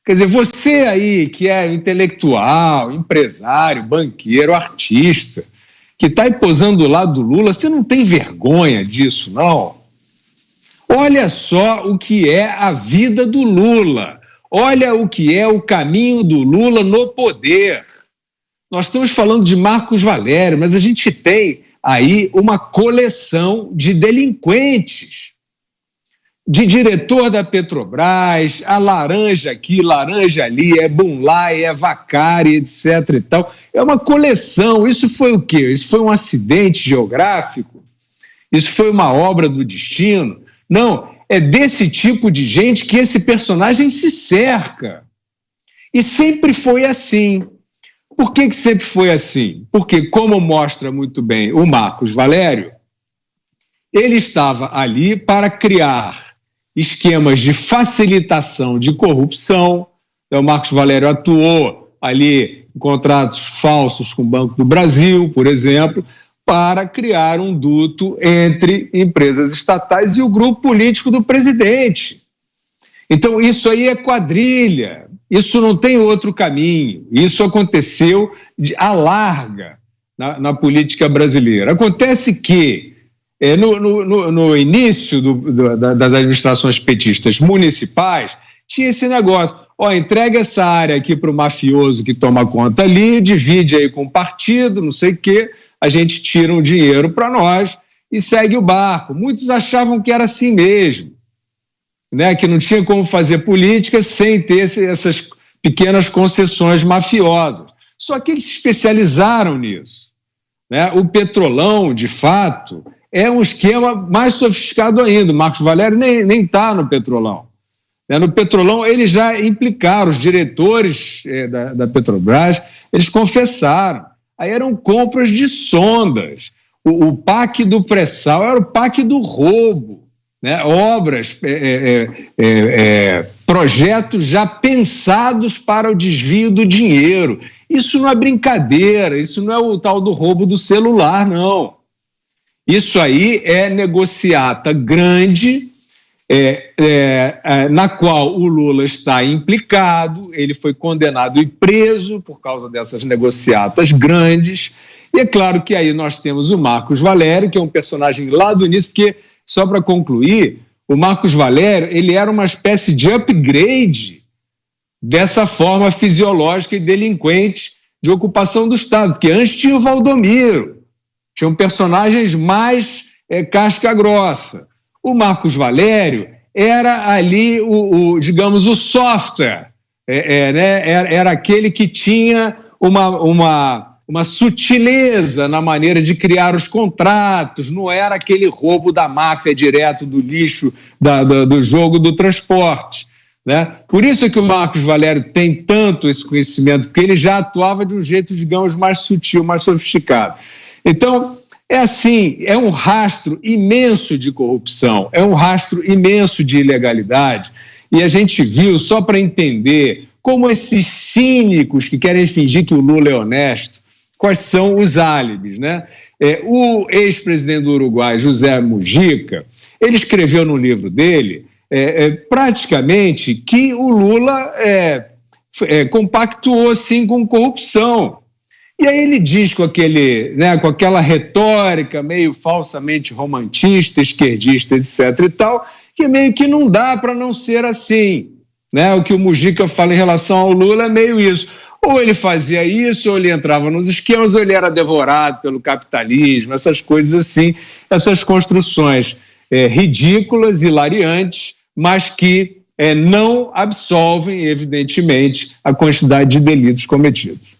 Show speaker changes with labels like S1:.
S1: Quer dizer, você aí que é intelectual, empresário, banqueiro, artista, que está aí posando do lado do Lula, você não tem vergonha disso, não? Olha só o que é a vida do Lula. Olha o que é o caminho do Lula no poder. Nós estamos falando de Marcos Valério, mas a gente tem aí uma coleção de delinquentes. De diretor da Petrobras, a laranja aqui, laranja ali, é Bunlai, é Vacari, etc. e tal. É uma coleção. Isso foi o quê? Isso foi um acidente geográfico? Isso foi uma obra do destino? Não, é desse tipo de gente que esse personagem se cerca. E sempre foi assim. Por que sempre foi assim? Porque, como mostra muito bem o Marcos Valério, ele estava ali para criar esquemas de facilitação de corrupção. O Marcos Valério atuou ali em contratos falsos com o Banco do Brasil, por exemplo, para criar um duto entre empresas estatais e o grupo político do presidente. Então, isso aí é quadrilha, isso não tem outro caminho. Isso aconteceu à larga na política brasileira. Acontece que, no início das administrações petistas municipais, tinha esse negócio, entrega essa área aqui para o mafioso que toma conta ali, divide aí com o partido, não sei o quê, a gente tira um dinheiro para nós e segue o barco. Muitos achavam que era assim mesmo, né? Que não tinha como fazer política sem ter essas pequenas concessões mafiosas. Só que eles se especializaram nisso, né? O Petrolão, de fato, é um esquema mais sofisticado ainda. O Marcos Valério nem está no Petrolão. No Petrolão, eles já implicaram, os diretores da Petrobras, eles confessaram. Aí eram compras de sondas. O PAC do pré-sal era o PAC do roubo, né? Obras, projetos já pensados para o desvio do dinheiro. Isso não é brincadeira, isso não é o tal do roubo do celular, não. Isso aí é negociata grande, na qual o Lula está implicado, ele foi condenado e preso por causa dessas negociatas grandes, e é claro que aí nós temos o Marcos Valério, que é um personagem lá do início, porque, só para concluir, o Marcos Valério, ele era uma espécie de upgrade dessa forma fisiológica e delinquente de ocupação do Estado, porque antes tinha o Valdomiro, tinham personagens mais casca grossa. O Marcos Valério era ali, digamos, o software, né? Era aquele que tinha uma sutileza na maneira de criar os contratos, não era aquele roubo da máfia direto do lixo, do jogo do transporte, né? Por isso que o Marcos Valério tem tanto esse conhecimento, porque ele já atuava de um jeito, digamos, mais sutil, mais sofisticado. Então, é assim, é um rastro imenso de corrupção, é um rastro imenso de ilegalidade, e a gente viu, só para entender como esses cínicos que querem fingir que o Lula é honesto, quais são os álibis, né? O ex-presidente do Uruguai, José Mujica, ele escreveu no livro dele, praticamente, que o Lula compactuou, sim, com corrupção. E aí ele diz com aquela retórica meio falsamente romantista, esquerdista, etc. e tal, que meio que não dá para não ser assim, né? O que o Mujica fala em relação ao Lula é meio isso. Ou ele fazia isso, ou ele entrava nos esquemas, ou ele era devorado pelo capitalismo, essas coisas assim, essas construções ridículas, hilariantes, mas que não absolvem, evidentemente, a quantidade de delitos cometidos.